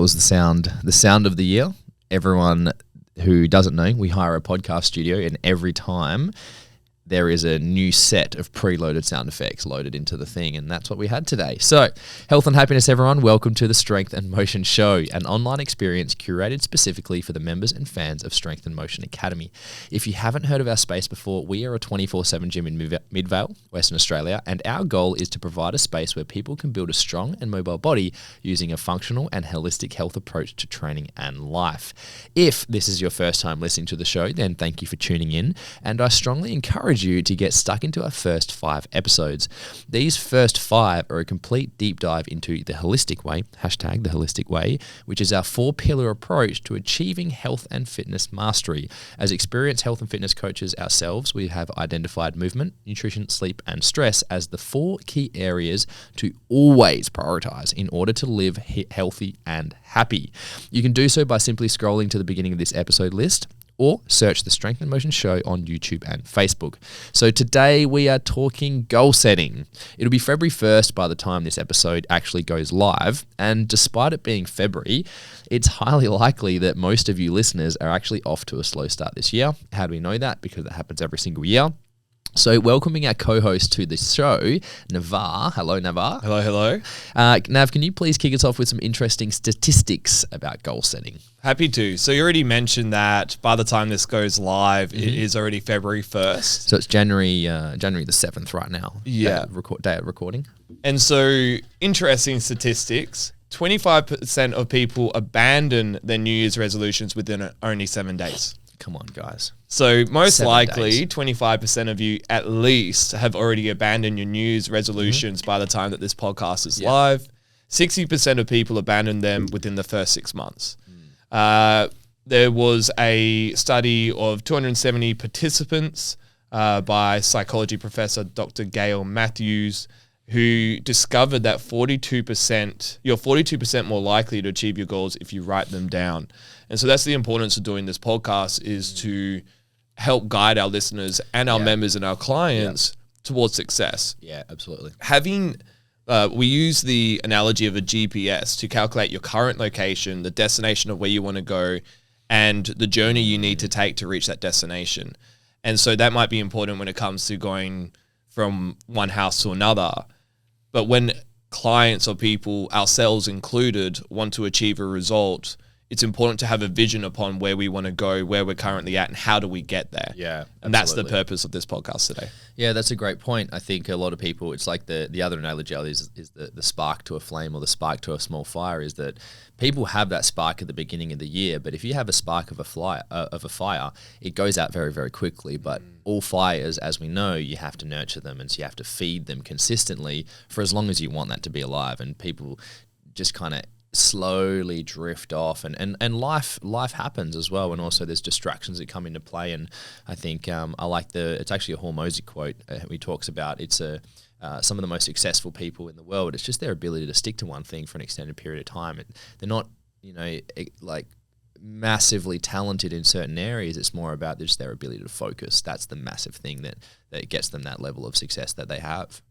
was the sound of the year. Everyone who doesn't know, we hire a podcast studio, and every time there is a new set of preloaded sound effects loaded into the thing, and that's what we had today. So, health and happiness, everyone. Welcome to the Strength and Motion Show, an online experience curated specifically for the members and fans of Strength and Motion Academy. If you haven't heard of our space before, we are a 24/7 gym in Midvale, Western Australia, and our goal is to provide a space where people can build a strong and mobile body using a functional and holistic health approach to training and life. If this is your first time listening to the show, then thank you for tuning in, and I strongly encourage you to get stuck into our first 5 episodes. These first 5 are a complete deep dive into the holistic way, hashtag the holistic way, which is our 4-pillar approach to achieving health and fitness mastery. As experienced health and fitness coaches ourselves, we have identified movement, nutrition, sleep, and stress as the 4 key areas to always prioritize in order to live healthy and happy. You can do so by simply scrolling to the beginning of this episode list, or search the Strength and Motion Show on YouTube and Facebook. So today we are talking goal setting. It'll be February 1st by the time this episode actually goes live, and despite it being February, it's highly likely that most of you listeners are actually off to a slow start this year. How do we know that? Because it happens every single year. So welcoming our co-host to the show, Navar. Hello, Navar. Hello, hello. Nav, can you please kick us off with some interesting statistics about goal setting? Happy to. So you already mentioned that by the time this goes live, it is already February 1st. So it's January the 7th right now. Yeah. Day of recording. And so interesting statistics, 25% of people abandon their New Year's resolutions within only 7 days. Come on, guys. So most 7 likely, days. 25% of you at least have already abandoned your New Year's resolutions by the time that this podcast is live. 60% of people abandon them within the first 6 months. There was a study of 270 participants by psychology professor Dr. Gail Matthews, who discovered that you're 42% more likely to achieve your goals if you write them down. And so that's the importance of doing this podcast, is to help guide our listeners and our members and our clients towards success. Yeah, absolutely. We use the analogy of a GPS to calculate your current location, the destination of where you want to go, and the journey you need to take to reach that destination. And so that might be important when it comes to going from one house to another. But when clients or people, ourselves included, want to achieve a result, it's important to have a vision upon where we want to go, where we're currently at, and how do we get there. Yeah, and that's the purpose of this podcast today. Yeah, that's a great point. I think a lot of people, it's like the other analogy is the spark to a flame, or the spark to a small fire, is that people have that spark at the beginning of the year, but if you have a spark of a fire, it goes out very, very quickly. But all fires, as we know, you have to nurture them, and so you have to feed them consistently for as long as you want that to be alive. And people just kind of slowly drift off, and life happens as well, and also there's distractions that come into play. And I think I like it's actually a Hormozy quote. He talks about some of the most successful people in the world, it's just their ability to stick to one thing for an extended period of time. And they're not like massively talented in certain areas. It's more about just their ability to focus. That's the massive thing that gets them that level of success that they have.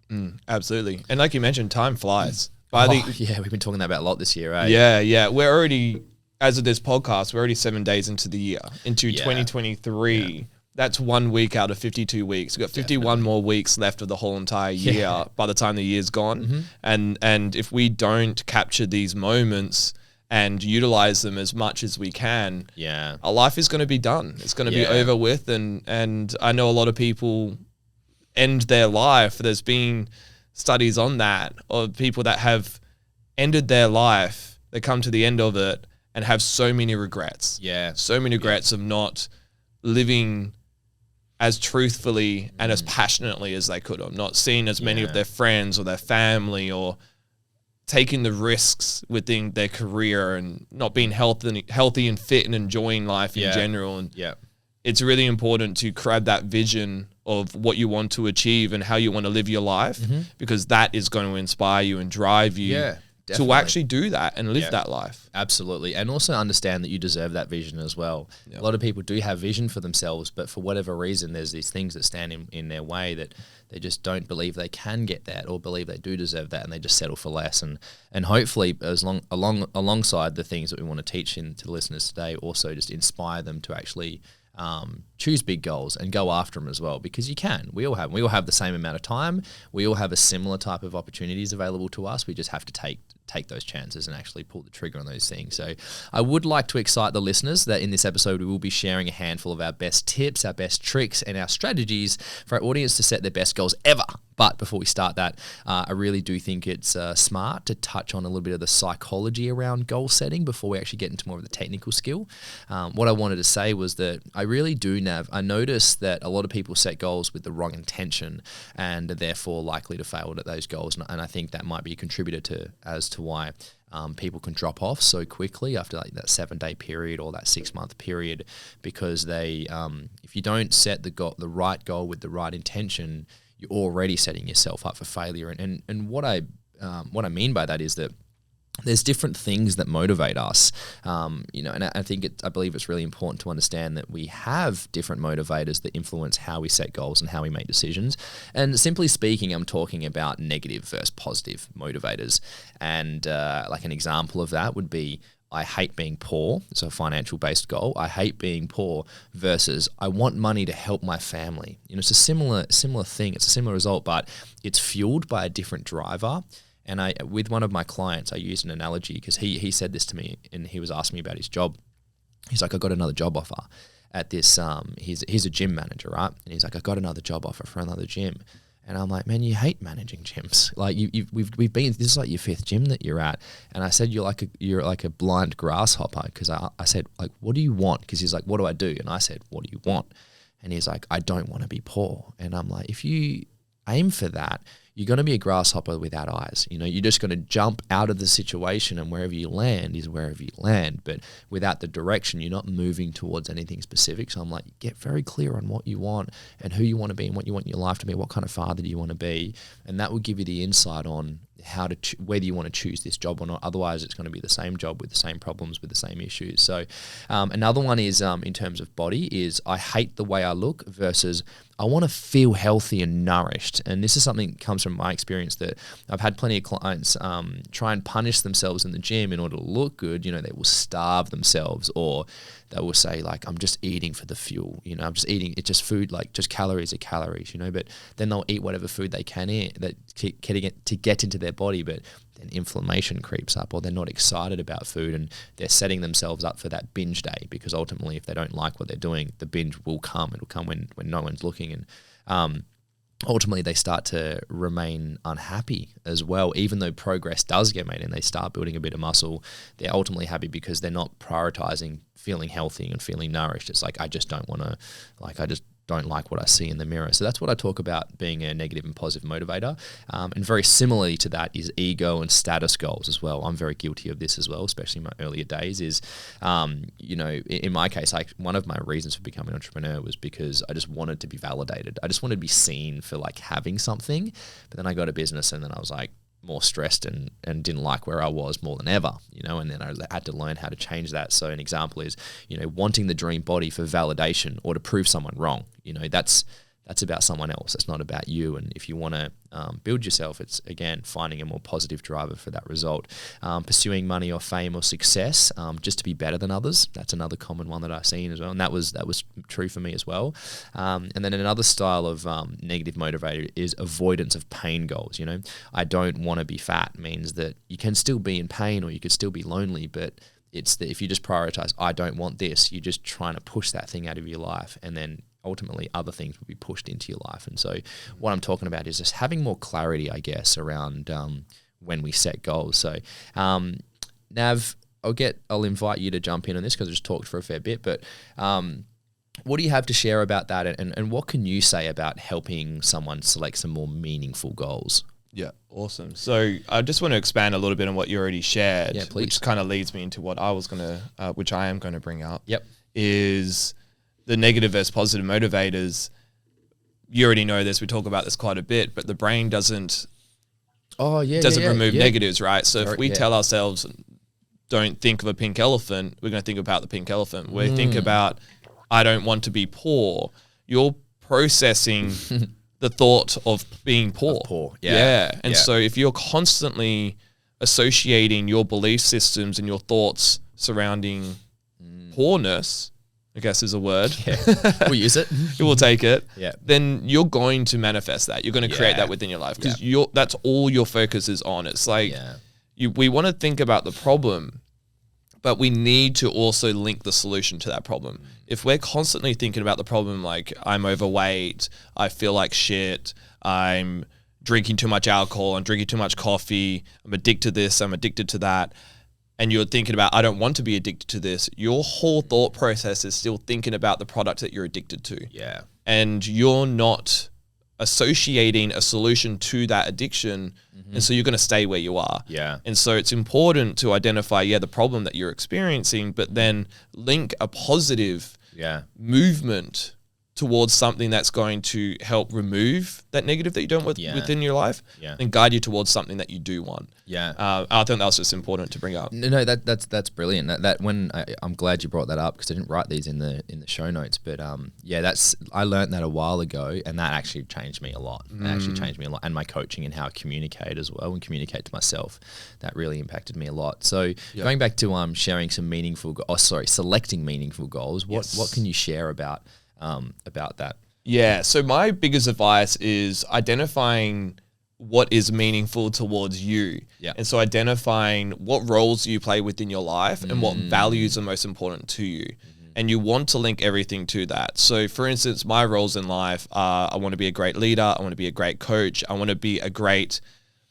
Absolutely. And like you mentioned, time flies. We've been talking about a lot this year, right? Yeah. We're already, as of this podcast, we're already 7 days into the year, into 2023. Yeah. That's 1 week out of 52 weeks. We've got 51 more weeks left of the whole entire year by the time the year's gone. And if we don't capture these moments and utilize them as much as we can, our life is going to be done. It's going to be over with. And I know a lot of people end their life. There's been studies on that, of people that have ended their life, they come to the end of it and have so many regrets. So many regrets of not living as truthfully and as passionately as they could have, not seeing as many of their friends or their family, or taking the risks within their career, and not being healthy and fit and enjoying life in general. And it's really important to grab that vision of what you want to achieve and how you want to live your life, because that is going to inspire you and drive you to actually do that and live that life. Absolutely. And also understand that you deserve that vision as well. Yep. A lot of people do have vision for themselves, but for whatever reason, there's these things that stand in their way that they just don't believe they can get that or believe they do deserve that, and they just settle for less. And hopefully, alongside the things that we want to teach to the listeners today, also just inspire them to actually choose big goals and go after them as well, because you can. We all have the same amount of time. We all have a similar type of opportunities available to us. We just have to take those chances and actually pull the trigger on those things. So I would like to excite the listeners that in this episode we will be sharing a handful of our best tips, our best tricks, and our strategies for our audience to set their best goals ever. But before we start that, I really do think it's smart to touch on a little bit of the psychology around goal setting before we actually get into more of the technical skill. What I wanted to say was that I really do, Nav. I notice that a lot of people set goals with the wrong intention and are therefore likely to fail at those goals. And I think that might be a contributor as to why people can drop off so quickly after like that 7-day period or that 6-month period, because they, if you don't set the right goal with the right intention, you're already setting yourself up for failure. And what I mean by that is that there's different things that motivate us, and I believe it's really important to understand that we have different motivators that influence how we set goals and how we make decisions. And simply speaking, I'm talking about negative versus positive motivators. And like an example of that would be, I hate being poor. It's a financial-based goal. I hate being poor versus I want money to help my family. It's a similar thing. It's a similar result, but it's fueled by a different driver. And with one of my clients, I used an analogy because he said this to me, and he was asking me about his job. He's like, I got another job offer at this. He's a gym manager, right? And he's like, I got another job offer for another gym. And I'm like, man, you hate managing gyms. Like we've been. This is like your 5th gym that you're at. And I said, you're like a blind grasshopper, because I said, like, what do you want? Because he's like, what do I do? And I said, what do you want? And he's like, I don't want to be poor. And I'm like, if you aim for that, you're going to be a grasshopper without eyes. You're just going to jump out of the situation, and wherever you land is wherever you land. But without the direction, you're not moving towards anything specific. So I'm like, get very clear on what you want and who you want to be and what you want your life to be. What kind of father do you want to be? And that will give you the insight on how to whether you want to choose this job or not. Otherwise, it's going to be the same job with the same problems, with the same issues. So another one is in terms of body is I hate the way I look versus I want to feel healthy and nourished. And this is something that comes from my experience, that I've had plenty of clients try and punish themselves in the gym in order to look good. They will starve themselves, or they will say, like, I'm just eating for the fuel. I'm just eating. It's just food, like just calories are calories. But then they'll eat whatever food they can eat to get into their body, but then inflammation creeps up, or they're not excited about food, and they're setting themselves up for that binge day, because ultimately, if they don't like what they're doing, the binge will come. It'll come when no one's looking, and ultimately they start to remain unhappy as well. Even though progress does get made and they start building a bit of muscle, they're ultimately happy because they're not prioritizing feeling healthy and feeling nourished. It's like, I just don't want to, like, I just don't like what I see in the mirror. So that's what I talk about being a negative and positive motivator. And very similarly to that is ego and status goals as well. I'm very guilty of this as well, especially in my earlier days is, in my case, one of my reasons for becoming an entrepreneur was because I just wanted to be validated. I just wanted to be seen for like having something. But then I got a business, and then I was like, more stressed and didn't like where I was more than ever, and then I had to learn how to change that. So an example is, wanting the dream body for validation or to prove someone wrong. That's about someone else. It's not about you. And if you want to build yourself, it's, again, finding a more positive driver for that result. Pursuing money or fame or success just to be better than others. That's another common one that I've seen as well. And that was true for me as well. And then another style of negative motivator is avoidance of pain goals. I don't want to be fat means that you can still be in pain or you could still be lonely, but it's that if you just prioritize, I don't want this, you're just trying to push that thing out of your life, and then ultimately other things will be pushed into your life. And so what I'm talking about is just having more clarity, I guess, around when we set goals. So Nav, I'll invite you to jump in on this because I just talked for a fair bit, but what do you have to share about that, and what can you say about helping someone select some more meaningful goals? Yeah, awesome. So I just want to expand a little bit on what you already shared, which kind of leads me into what I was which I am going to bring up. Yep. Is the negative versus positive motivators. You already know this. We talk about this quite a bit, but the brain doesn't Oh yeah, doesn't yeah, remove yeah. negatives, right? So if we Yeah. tell ourselves, don't think of a pink elephant, we're going to think about the pink elephant. We think about, I don't want to be poor. You're processing the thought of being poor. Poor, yeah. And Yeah. so if you're constantly associating your belief systems and your thoughts surrounding poorness, I guess is a word. Yeah. We'll use it. We'll take it. Yeah. Then you're going to manifest that. You're going to create that within your life because that's all your focus is on. It's like we want to think about the problem, but we need to also link the solution to that problem. If we're constantly thinking about the problem, like I'm overweight, I feel like shit, I'm drinking too much alcohol, I'm drinking too much coffee, I'm addicted to this, I'm addicted to that, and you're thinking about, I don't want to be addicted to this, your whole thought process is still thinking about the product that you're addicted to. Yeah. And you're not associating a solution to that addiction. And so you're going to stay where you are. Yeah. And so it's important to identify, the problem that you're experiencing, but then link a positive movement towards something that's going to help remove that negative that you don't want within your life and guide you towards something that you do want. Yeah. I think that was just important to bring up. No, that's brilliant. I'm glad you brought that up because I didn't write these in the show notes. But I learned that a while ago, and that actually changed me a lot. And my coaching and how I communicate as well and communicate to myself, that really impacted me a lot. So going back to sharing some selecting meaningful goals. What can you share about that? Yeah. So my biggest advice is identifying what is meaningful towards you. Yeah. And so identifying what roles you play within your life and what values are most important to you. And you want to link everything to that. So for instance, my roles in life are, I want to be a great leader. I want to be a great coach. I want to be a great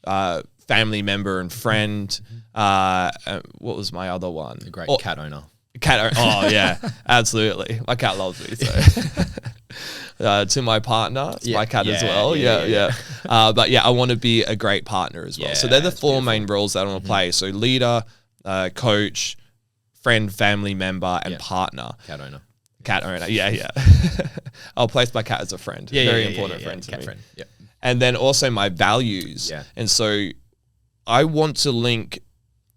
family member and friend. What was my other one? A great cat owner. Oh yeah, absolutely. My cat loves me. So, to my partner, my cat as well. But I want to be a great partner as well. Yeah, so they're the four beautiful. main roles that I want to play. So leader, coach, friend, family member, and partner. Cat owner. Yeah. I'll place my cat as a friend. Very important friend to me. Friend. Yeah. And then also my values. Yeah. And so I want to link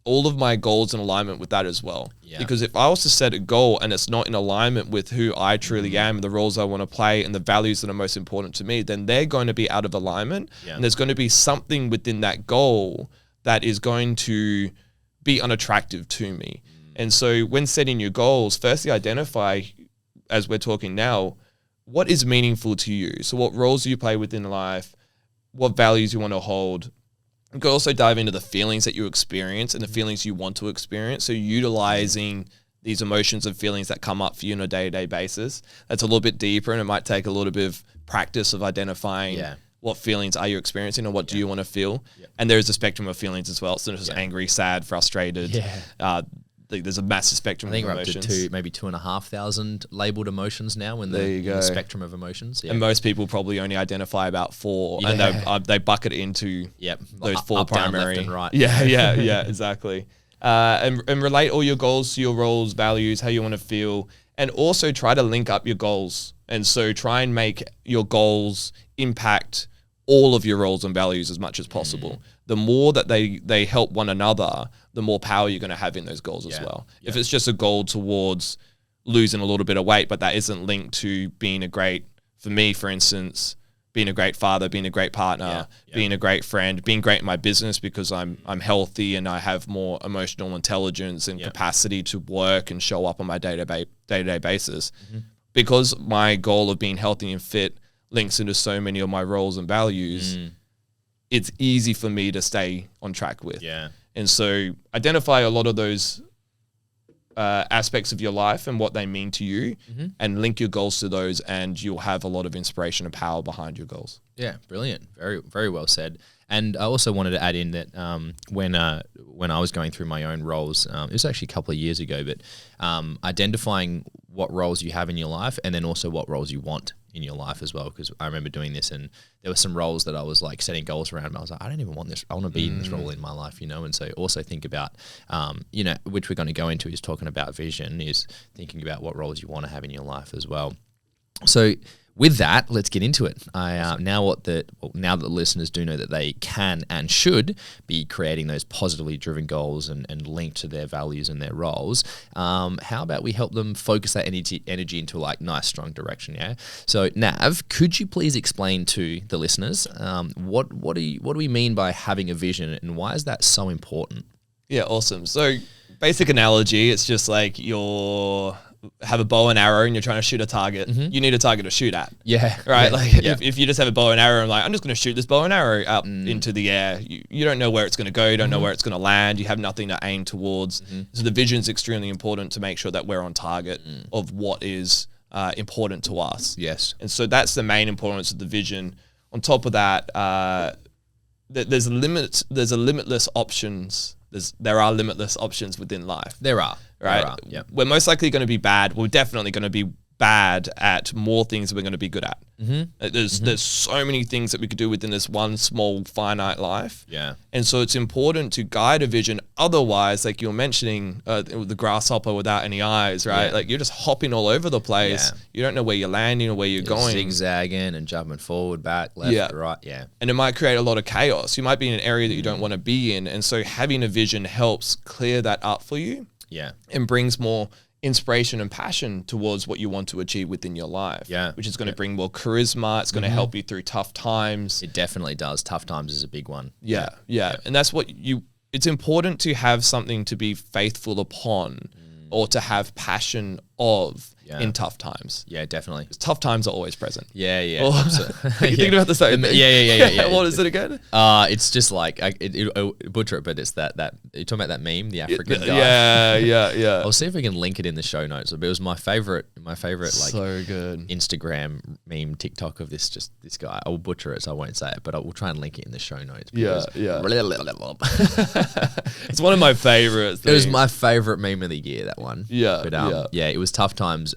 all of my goals in alignment with that as well. Yeah. Because if I was to set a goal and it's not in alignment with who I truly am and the roles I want to play and the values that are most important to me, then they're going to be out of alignment. Yeah. And there's going to be something within that goal that is going to be unattractive to me. And so when setting your goals, firstly identify, as we're talking now, what is meaningful to you? So what roles do you play within life? What values you want to hold? You can also dive into the feelings that you experience and the feelings you want to experience. So utilizing these emotions and feelings that come up for you on a day-to-day basis. That's a little bit deeper and it might take a little bit of practice of identifying what feelings are you experiencing and what do you want to feel. And there is a spectrum of feelings as well. So there's angry, sad, frustrated. There's a massive spectrum of emotions. I think we're up to maybe 2,500 labeled emotions now in the spectrum of emotions. Yeah. And most people probably only identify about 4 and they bucket it into those 4 up, primary. down, left and right. Yeah, exactly. And relate all your goals to your roles, values, how you want to feel, and also try to link up your goals. And so try and make your goals impact all of your roles and values as much as possible. The more that they help one another, the more power you're going to have in those goals as well. If it's just a goal towards losing a little bit of weight, but that isn't linked to being for me, for instance, being a great father, being a great partner, being a great friend, being great in my business because I'm healthy and I have more emotional intelligence and capacity to work and show up on my day-to-day basis. Because my goal of being healthy and fit links into so many of my roles and values, it's easy for me to stay on track with. Yeah. And so identify a lot of those aspects of your life and what they mean to you and link your goals to those and you'll have a lot of inspiration and power behind your goals. Yeah, brilliant. Very, very well said. And I also wanted to add in that when I was going through my own roles, it was actually a couple of years ago, but identifying what roles you have in your life and then also what roles you want in your life as well, because I remember doing this and there were some roles that I was like setting goals around and I was like, I don't even want this. I want to be in this role in my life, and so also think about, which we're going to go into is talking about vision, is thinking about what roles you want to have in your life as well. So with that, let's get into it. Now that the listeners do know that they can and should be creating those positively driven goals and linked to their values and their roles, how about we help them focus that energy into like nice, strong direction? Yeah. So Nav, could you please explain to the listeners what do we mean by having a vision, and why is that so important? Yeah, awesome. So basic analogy, it's just like have a bow and arrow and you're trying to shoot a target. You need a target to shoot at. Yeah. Right? If you just have a bow and arrow and like, I'm just going to shoot this bow and arrow up into the air, you don't know where it's going to go. You don't know where it's going to land. You have nothing to aim towards. So the vision is extremely important to make sure that we're on target of what is important to us. Yes. And so that's the main importance of the vision. On top of that, there's limitless options. There are limitless options within life. There are. Right? There are, yeah. We're most likely going to be bad. We're definitely going to be bad at more things than we're going to be good at. There's so many things that we could do within this one small finite life. Yeah. And so it's important to guide a vision. Otherwise, like you were mentioning, the grasshopper without any eyes, right? Yeah. Like you're just hopping all over the place. Yeah. You don't know where you're landing or where you're going. Zigzagging and jumping forward, back, left, right. Yeah. And it might create a lot of chaos. You might be in an area that you don't want to be in. And so having a vision helps clear that up for you. Yeah. And brings more inspiration and passion towards what you want to achieve within your life. Yeah. Which is going to bring more charisma. It's going to help you through tough times. It definitely does. Tough times is a big one. Yeah. And that's what it's important to have something to be faithful upon or to have passion of in tough times. Yeah, definitely. Tough times are always present. Yeah. You're thinking about the same thing. Yeah. What is it again? It's just like, butcher it, but it's that you're talking about that meme, the African guy. Yeah. I'll see if we can link it in the show notes. It was my favorite like so good Instagram meme TikTok of this guy. I will butcher it, so I won't say it, but I will try and link it in the show notes. Yeah. It's one of my favorites. It was my favorite meme of the year, that one. Yeah. But it was tough times.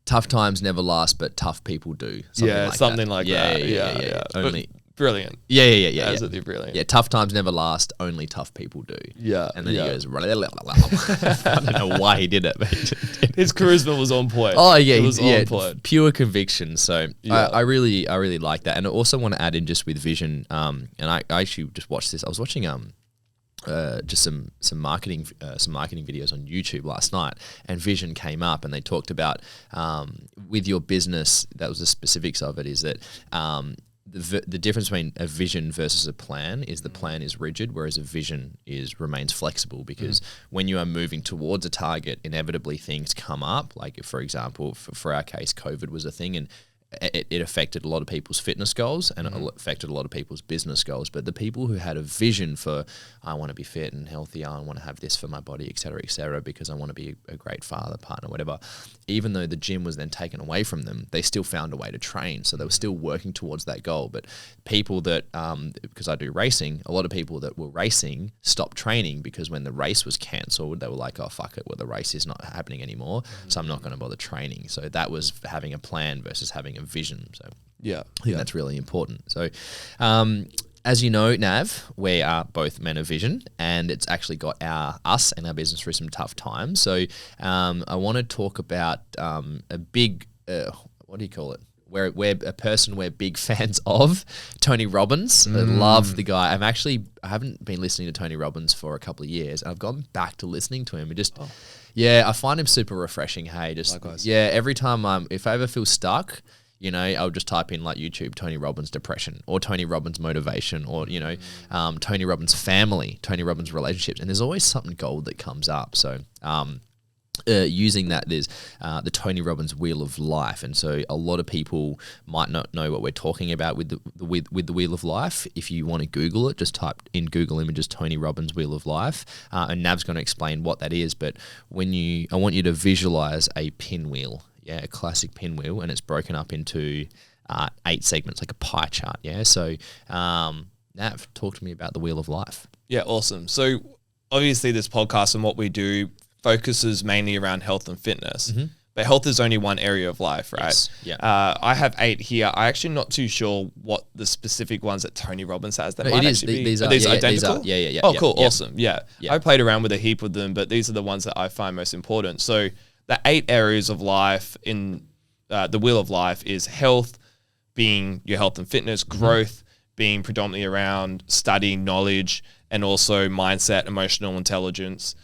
Tough times never last, but tough people do. Something like that. Yeah. Only brilliant. Yeah. Absolutely brilliant. Yeah, tough times never last, only tough people do. Yeah. And then he goes, I don't know why he did it, but his charisma was on point. Oh yeah, it was on point. Pure conviction. So I really like that, and I also want to add in just with vision. And I actually just watched this. I was watching just some marketing videos on YouTube last night, and vision came up, and they talked about with your business. That was the specifics of it. Is that the difference between a vision versus a plan is the plan is rigid, whereas a vision remains flexible, because when you are moving towards a target, inevitably things come up. Like, for example, for our case, COVID was a thing, and it affected a lot of people's fitness goals, and it affected a lot of people's business goals. But the people who had a vision for, I want to be fit and healthy, I want to have this for my body, et cetera, because I want to be a great father, partner, whatever, even though the gym was then taken away from them, they still found a way to train. So they were still working towards that goal. But people that, because I do racing, a lot of people that were racing stopped training because when the race was cancelled, they were like, oh, fuck it, well, the race is not happening anymore, so I'm not going to bother training. So that was having a plan versus having a vision. So I think that's really important. So as you know, Nav, we are both men of vision, and it's actually got us and our business through some tough times. So I want to talk about a big, what do you call it? We're a person we're big fans of, Tony Robbins. I love the guy. I haven't been listening to Tony Robbins for a couple of years, and I've gone back to listening to him. I find him super refreshing. Hey, likewise. Every time if I ever feel stuck, I'll just type in like YouTube Tony Robbins depression, or Tony Robbins motivation, or Tony Robbins family, Tony Robbins relationships, and there's always something gold that comes up. So using that, there's the Tony Robbins Wheel of Life, and so a lot of people might not know what we're talking about with the Wheel of Life. If you want to Google it, just type in Google Images Tony Robbins Wheel of Life, and Nav's going to explain what that is. But I want you to visualize a pinwheel. Yeah, a classic pinwheel, and it's broken up into 8 segments, like a pie chart. Yeah, so Nav, talk to me about the Wheel of Life. Yeah, awesome. So obviously this podcast and what we do focuses mainly around health and fitness, but health is only one area of life, right? Yes. Yeah. I have 8 here. I'm actually not too sure what the specific ones that Tony Robbins has. That might is. actually be. These are are these identical? identical? Yeah. Oh, cool. Yeah. Awesome. Yeah. I played around with a heap of them, but these are the ones that I find most important. So the 8 areas of life in the wheel of life is health, being your health and fitness, growth, being predominantly around study, knowledge, and also mindset, emotional intelligence,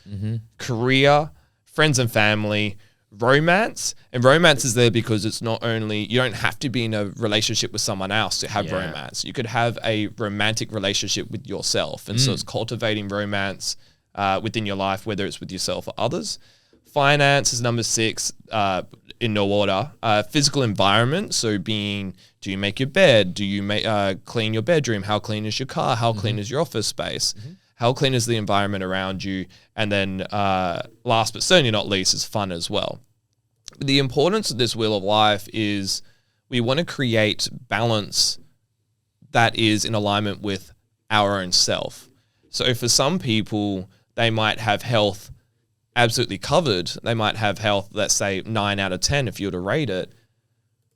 career, friends and family, romance. And romance is there because it's not only, you don't have to be in a relationship with someone else to have romance. You could have a romantic relationship with yourself. And so it's cultivating romance within your life, whether it's with yourself or others. Finance is number 6, in no order. Physical environment, so being, do you make your bed? Do you clean your bedroom? How clean is your car? How clean is your office space? How clean is the environment around you? And then last but certainly not least is fun as well. The importance of this wheel of life is we want to create balance that is in alignment with our own self. So for some people, they might have health absolutely covered. They might have health, let's say 9 out of 10 if you were to rate it,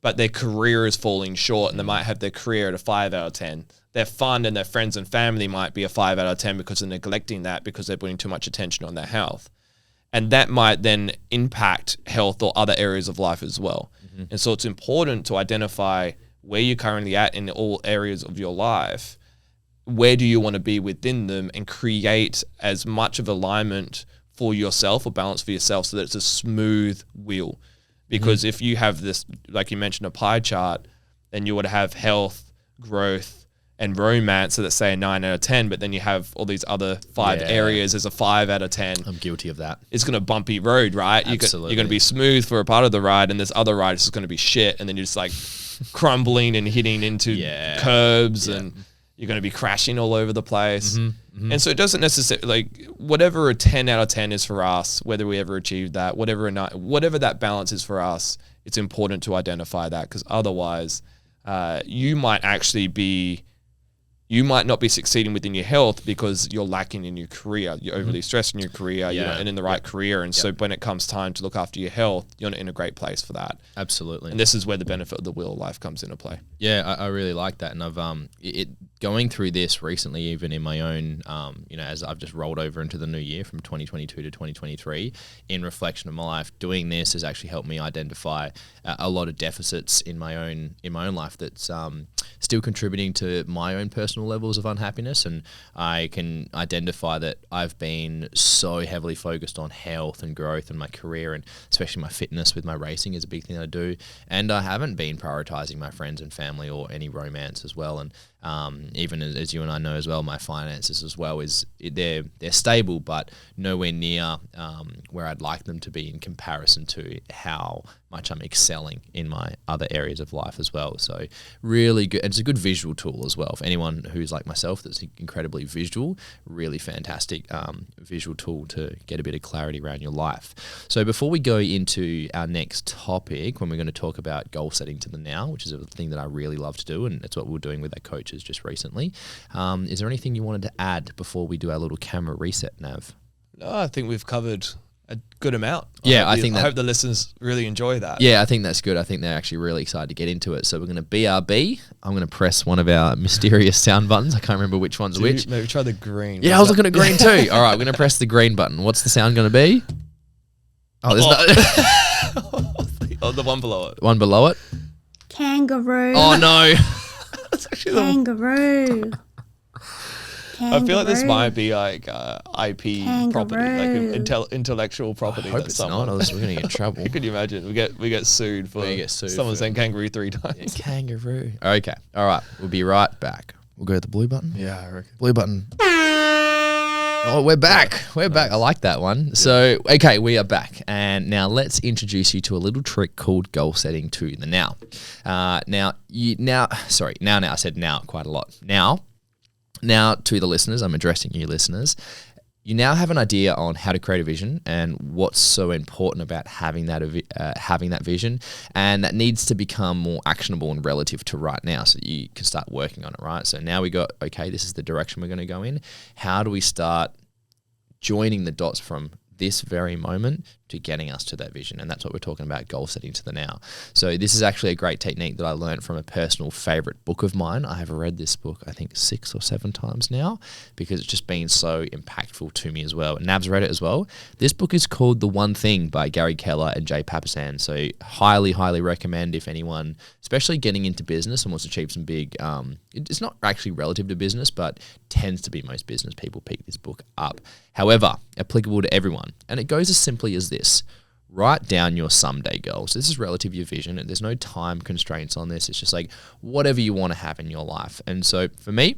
but their career is falling short and they might have their career at a 5 out of 10. Their fun and their friends and family might be a 5 out of 10 because they're neglecting that because they're putting too much attention on their health. And that might then impact health or other areas of life as well. And so it's important to identify where you're currently at in all areas of your life. Where do you want to be within them and create as much of alignment for yourself or balance for yourself so that it's a smooth wheel. Because if you have this, like you mentioned, a pie chart, then you would have health, growth, and romance, so let's say a 9 out of 10, but then you have all these other 5 areas as a 5 out of 10. I'm guilty of that. It's going to bumpy road, right? Absolutely. You're going to be smooth for a part of the ride, and this other ride is just going to be shit, and then you're just like crumbling and hitting into curbs, and you're going to be crashing all over the place. And so it doesn't necessarily, like, whatever a 10 out of 10 is for us, whether we ever achieve that, whatever that balance is for us, it's important to identify that, because otherwise you might not be succeeding within your health because you're lacking in your career. You're overly stressed in your career, you're not in the right career. And so when it comes time to look after your health, you're not in a great place for that. Absolutely. And this is where the benefit of the wheel of life comes into play. Yeah, I really like that. And I've going through this recently, even in my own, as I've just rolled over into the new year from 2022 to 2023, in reflection of my life, doing this has actually helped me identify a lot of deficits in my own life that's still contributing to my own personal levels of unhappiness. And I can identify that I've been so heavily focused on health and growth and my career, and especially my fitness with my racing is a big thing I do. And I haven't been prioritizing my friends and family or any romance as well. And even as you and I know as well, my finances as well they're stable, but nowhere near where I'd like them to be in comparison to how much I'm excelling in my other areas of life as well. So really good. It's a good visual tool as well for anyone who's like myself that's incredibly visual. Really fantastic visual tool to get a bit of clarity around your life. So before we go into our next topic, when we're going to talk about goal setting to the now, which is a thing that I really love to do, and that's what we're doing with our coaches just recently. Is there anything you wanted to add before we do our little camera reset, Nav? No, I think we've covered a good amount. I hope the listeners really enjoy that. Yeah, I think that's good. I think they're actually really excited to get into it. So we're going to BRB. I'm going to press one of our mysterious sound buttons. I can't remember which one's which. Maybe try the green. Yeah, I was looking at green too. All right, we're going to press the green button. What's the sound going to be? Oh, there's the one below it. One below it? Kangaroo. Oh, no. Kangaroo. I feel like this might be like IP property, like intellectual property. I hope it's not. We're going to get in trouble. Could you imagine? We get sued for someone saying kangaroo 3 times. Yeah, kangaroo. Okay. All right. We'll be right back. We'll go to the blue button. Yeah, I reckon. Blue button. Oh, we're back. We're back. I like that one. Yeah. So, okay, we are back. And now let's introduce you to a little trick called goal setting to the now. I said now quite a lot. Now to the listeners, I'm addressing you listeners. You now have an idea on how to create a vision and what's so important about having that vision, and that needs to become more actionable and relative to right now so that you can start working on it, right? So now we got, okay, this is the direction we're going to go in. How do we start joining the dots from this very moment to getting us to that vision. And that's what we're talking about, goal setting to the now. So this is actually a great technique that I learned from a personal favorite book of mine. I have read this book, I think 6 or 7 times now, because it's just been so impactful to me as well. And Nav's read it as well. This book is called The One Thing by Gary Keller and Jay Papasan. So highly, highly recommend if anyone, especially getting into business and wants to achieve some big, it's not actually relative to business, but tends to be most business people pick this book up. However, applicable to everyone. And it goes as simply as this. Write down your someday goals. This is relative to your vision, and there's no time constraints on this. It's just like whatever you want to have in your life. And so for me,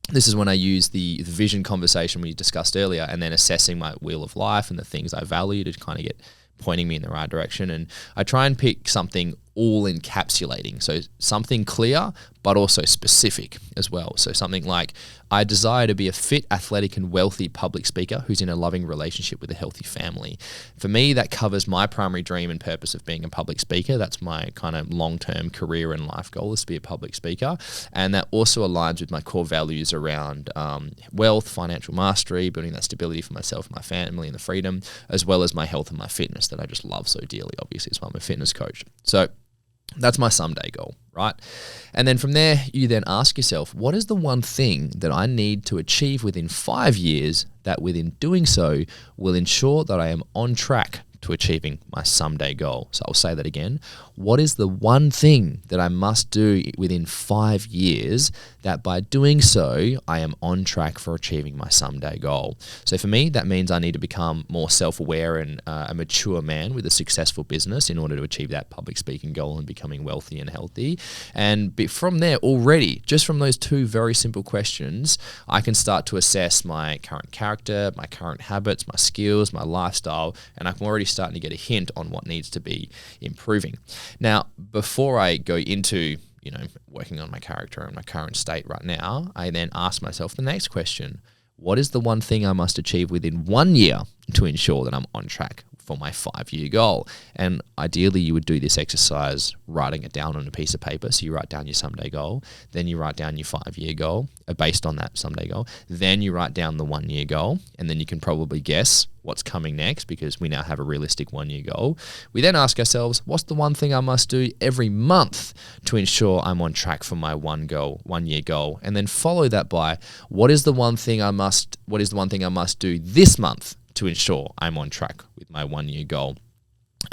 this is when I use the vision conversation we discussed earlier, and then assessing my wheel of life and the things I value to kind of get pointing me in the right direction. And I try and pick something all encapsulating. So something clear, but also specific as well. So something like, I desire to be a fit, athletic, and wealthy public speaker who's in a loving relationship with a healthy family. For me, that covers my primary dream and purpose of being a public speaker. That's my kind of long-term career and life goal, is to be a public speaker. And that also aligns with my core values around wealth, financial mastery, building that stability for myself and my family and the freedom, as well as my health and my fitness that I just love so dearly, obviously, as well. I'm a fitness coach. So that's my someday goal, right? And then from there, you then ask yourself, what is the one thing that I need to achieve within 5 years that within doing so will ensure that I am on track to achieving my someday goal? So I'll say that again. What is the one thing that I must do within 5 years that by doing so, I am on track for achieving my someday goal? So for me, that means I need to become more self-aware and a mature man with a successful business in order to achieve that public speaking goal and becoming wealthy and healthy. And from there already, just from those 2 very simple questions, I can start to assess my current character, my current habits, my skills, my lifestyle, and I'm already starting to get a hint on what needs to be improving. Now, before I go into, working on my character and my current state right now, I then ask myself the next question. What is the one thing I must achieve within 1 year to ensure that I'm on track for my 5-year goal? And ideally, you would do this exercise writing it down on a piece of paper. So you write down your someday goal, then you write down your 5-year goal based on that someday goal. Then you write down the 1-year goal, and then you can probably guess what's coming next because we now have a realistic 1-year goal. We then ask ourselves, what's the one thing I must do every month to ensure I'm on track for my 1-year goal? And then follow that by, what is the one thing I must do this month to ensure I'm on track with my 1-year goal?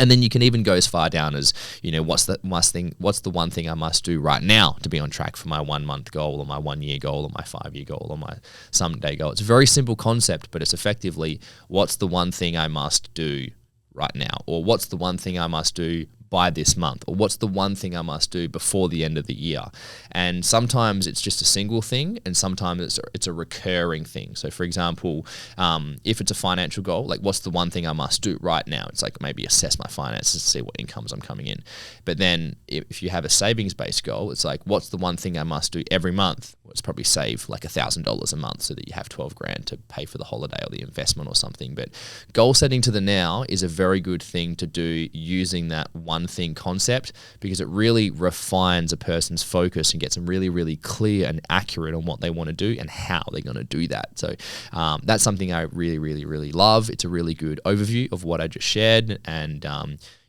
And then you can even go as far down as, what's the one thing I must do right now to be on track for my 1-month goal or my 1-year goal or my 5-year goal or my someday goal. It's a very simple concept, but it's effectively, what's the one thing I must do right now? Or what's the one thing I must do by this month? Or what's the one thing I must do before the end of the year? And sometimes it's just a single thing, and sometimes it's a recurring thing. So for example, if it's a financial goal, like what's the one thing I must do right now? It's like maybe assess my finances to see what incomes I'm coming in. But then if you have a savings-based goal, it's like, what's the one thing I must do every month? Well, it's probably save like $1,000 a month so that you have 12 grand to pay for the holiday or the investment or something. But goal setting to the now is a very good thing to do using that one thing concept, because it really refines a person's focus and gets them really, really clear and accurate on what they want to do and how they're going to do that. So that's something I really, really, really love. It's a really good overview of what I just shared. And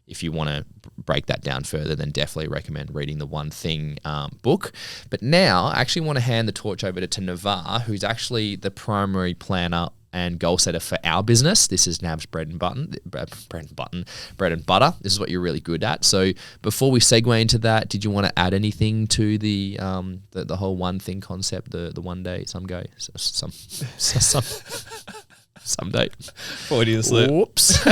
if you want to break that down further, then definitely recommend reading the One Thing book. But now I actually want to hand the torch over to Navar, who's actually the primary planner and goal setter for our business. This is Nav's bread and butter. This is what you're really good at. So before we segue into that, did you want to add anything to the whole one thing concept, the one day, someday? Freudian slip. Whoops.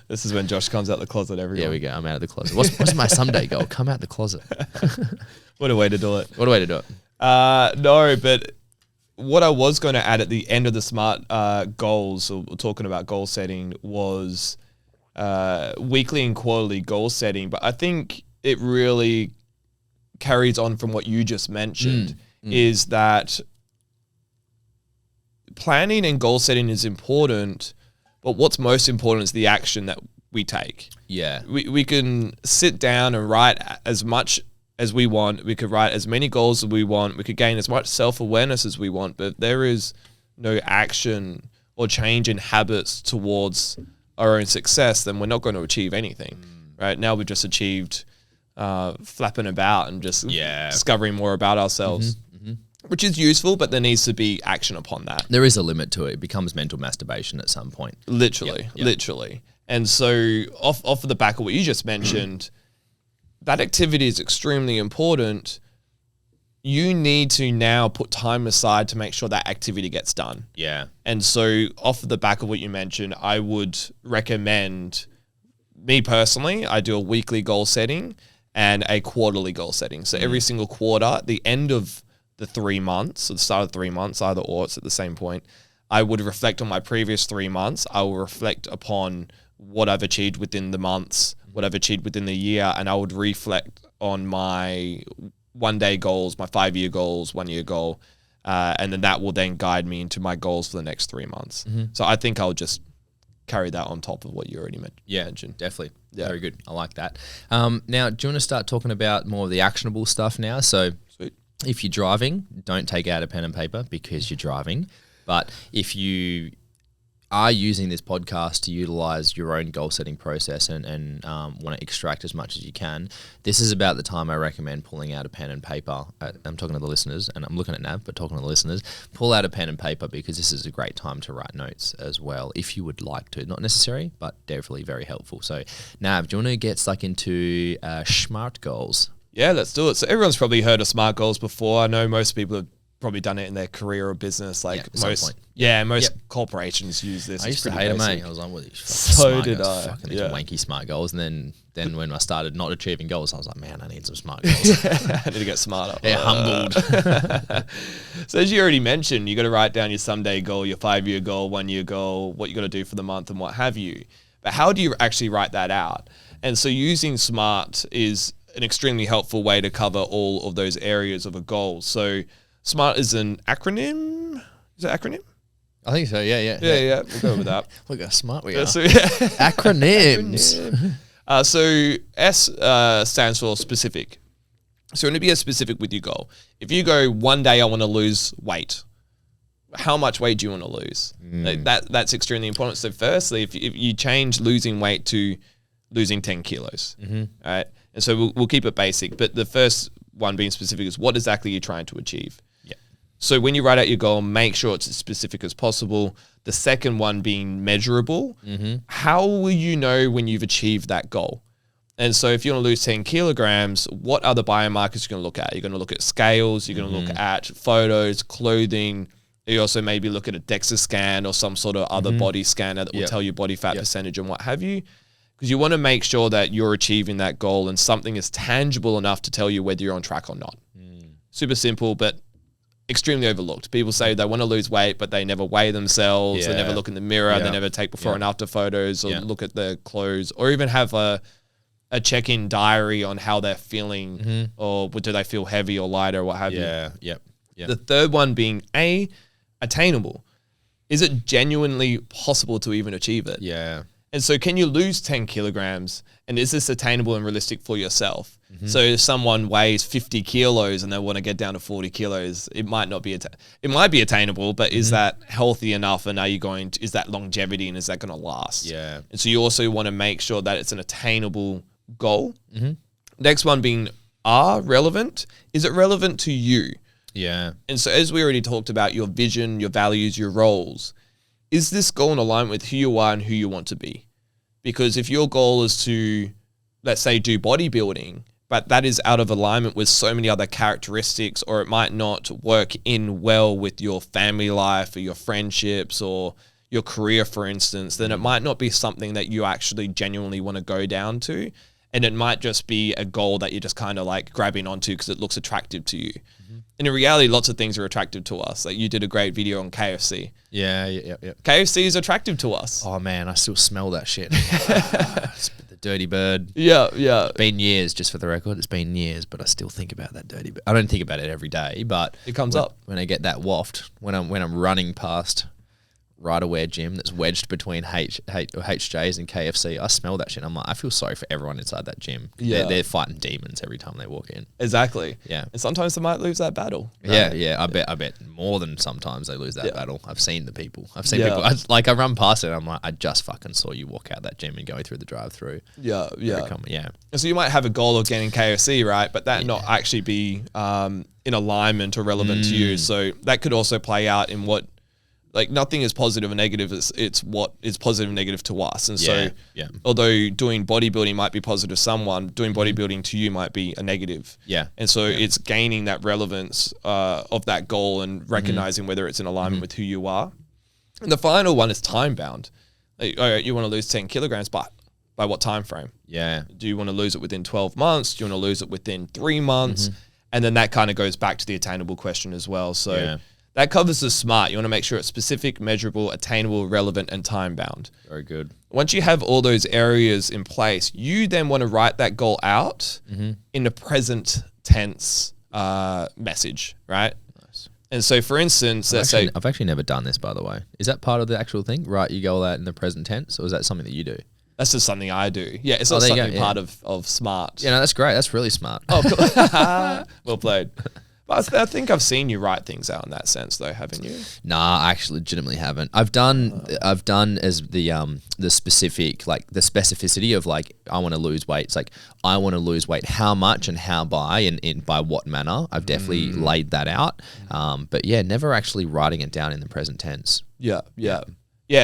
This is when Josh comes out the closet, everyone. There we go. I'm out of the closet. What's my someday goal? Come out the closet. What a way to do it. What a way to do it. No, but what I was going to add at the end of the SMART goals, or talking about goal setting, was weekly and quarterly goal setting. But I think it really carries on from what you just mentioned, is that planning and goal setting is important, but what's most important is the action that we take. Yeah. We can sit down and write as much as we want. We could write as many goals as we want. We could gain as much self-awareness as we want, but there is no action or change in habits towards our own success, then we're not going to achieve anything. Right now, we've just achieved flapping about and just discovering more about ourselves, which is useful, but there needs to be action upon that. There is a limit to it. It becomes mental masturbation at some point. Literally. And so off of the back of what you just mentioned, that activity is extremely important. You need to now put time aside to make sure that activity gets done. Yeah. And so off of the back of what you mentioned, I would recommend, me personally, I do a weekly goal setting and a quarterly goal setting. So every single quarter, at the end of the 3 months, or the start of 3 months, either or, it's at the same point, I would reflect on my previous 3 months. I will reflect upon what I've achieved within the months, what I've achieved within the year, and I would reflect on my 1 day goals, my 5 year goals, 1 year goal, and then that will then guide me into my goals for the next 3 months. So I think I'll just carry that on top of what you already mentioned. Definitely. Yeah. Very good. I like that. Now, do you want to start talking about more of the actionable stuff now? So Sweet. if you're driving, don't take out a pen and paper because you're driving. But if you are using this podcast to utilize your own goal setting process and want to extract as much as you can, this is about the time I recommend pulling out a pen and paper. I'm talking to the listeners, and I'm looking at Nav, but talking to the listeners, pull out a pen and paper because this is a great time to write notes as well, if you would like to. Not necessary, but definitely very helpful. So, Nav, do you want to get stuck into S.M.A.R.T goals? Yeah, let's do it. So everyone's probably heard of SMART goals before. I know most people have probably done it in their career or business. Like most corporations use this. I used to hate them, mate. I was like, what are these So did I. Fucking these wanky SMART goals. And then when I started not achieving goals, I was like, man, I need some SMART goals. I need to get smarter. Yeah, humbled. So as you already mentioned, you got to write down your someday goal, your 5 year goal, 1 year goal, what you got to do for the month and what have you. But how do you actually write that out? And so using SMART is an extremely helpful way to cover all of those areas of a goal. So SMART is an acronym. Is it acronym? I think so. Yeah. We'll go with that. Look how smart we are. So, Acronyms. So S stands for specific. So you want to be as specific with your goal. If you go 1 day, I want to lose weight. How much weight do you want to lose? Like that's extremely important. So firstly, if you change losing weight to losing 10 kilos, right? And so we'll keep it basic. But the first one being specific is what exactly you're trying to achieve. Yeah. So when you write out your goal, make sure it's as specific as possible. The second one being measurable. How will you know when you've achieved that goal? And so if you want to lose 10 kilograms, what other biomarkers you're going to look at? You're going to look at scales. You're going to look at photos, clothing. You also maybe look at a DEXA scan or some sort of other body scanner that will tell you body fat percentage and what have you. Because you want to make sure that you're achieving that goal and something is tangible enough to tell you whether you're on track or not. Super simple, but extremely overlooked. People say they want to lose weight, but they never weigh themselves. They never look in the mirror. They never take before and after photos or look at their clothes or even have a check-in diary on how they're feeling or do they feel heavy or lighter or what have you. The third one being attainable. Is it genuinely possible to even achieve it? And so can you lose 10 kilograms and is this attainable and realistic for yourself? So if someone weighs 50 kilos and they want to get down to 40 kilos, it might not be, it might be attainable, but is that healthy enough? And are you going to, is that longevity and is that going to last? And so you also want to make sure that it's an attainable goal. Next one being relevant. Is it relevant to you? And so as we already talked about your vision, your values, your roles, is this goal in alignment with who you are and who you want to be? Because if your goal is to, let's say, do bodybuilding, but that is out of alignment with so many other characteristics, or it might not work in well with your family life or your friendships or your career, for instance, then it might not be something that you actually genuinely want to go down to. And it might just be a goal that you're just kind of like grabbing onto because it looks attractive to you. And in reality, lots of things are attractive to us. Like you did a great video on KFC. KFC is attractive to us. Oh man, I still smell that shit. The dirty bird. It's been years, just for the record. It's been years, but I still think about that dirty bird. I don't think about it every day, but it comes up when I get that waft. When I'm running past Rider-wear gym that's wedged between HJs and KFC, I smell that shit. I'm like, I feel sorry for everyone inside that gym. Yeah. They're fighting demons every time they walk in. Exactly. Yeah. And sometimes they might lose that battle. Right? Yeah. I bet more than sometimes they lose that battle. I've seen the people. I've seen Yeah. people. I run past it and I'm like, I just fucking saw you walk out that gym and go through the drive-through. Yeah. Yeah. And so you might have a goal of getting KFC, right? But that not actually be in alignment or relevant to you. So that could also play out in what, like, nothing is positive or negative. It's what is positive and negative to us. And so although doing bodybuilding might be positive to someone, doing bodybuilding to you might be a negative. Yeah. And so it's gaining that relevance of that goal and recognizing whether it's in alignment with who you are. And the final one is time bound. Like, all right, you want to lose 10 kilograms, but by what time frame? Yeah. Do you want to lose it within 12 months? Do you want to lose it within 3 months? And then that kind of goes back to the attainable question as well. So that covers the SMART. You want to make sure it's specific, measurable, attainable, relevant, and time bound. Very good. Once you have all those areas in place, you then want to write that goal out in the present tense message, right? Nice. And so, for instance, I've actually never done this, by the way. Is that part of the actual thing? Write your goal out in the present tense, or is that something that you do? that's just something I do. Yeah, it's not something part of S.M.A.R.T. Yeah, no, that's great. That's really smart. Oh, cool. Well played. But I think I've seen you write things out in that sense, though, haven't you? Nah, I actually legitimately haven't. I've done as the specific, like the specificity of like, I want to lose weight. It's like, I want to lose weight, how much and how by and by what manner. I've definitely laid that out. But yeah, never actually writing it down in the present tense. Yeah.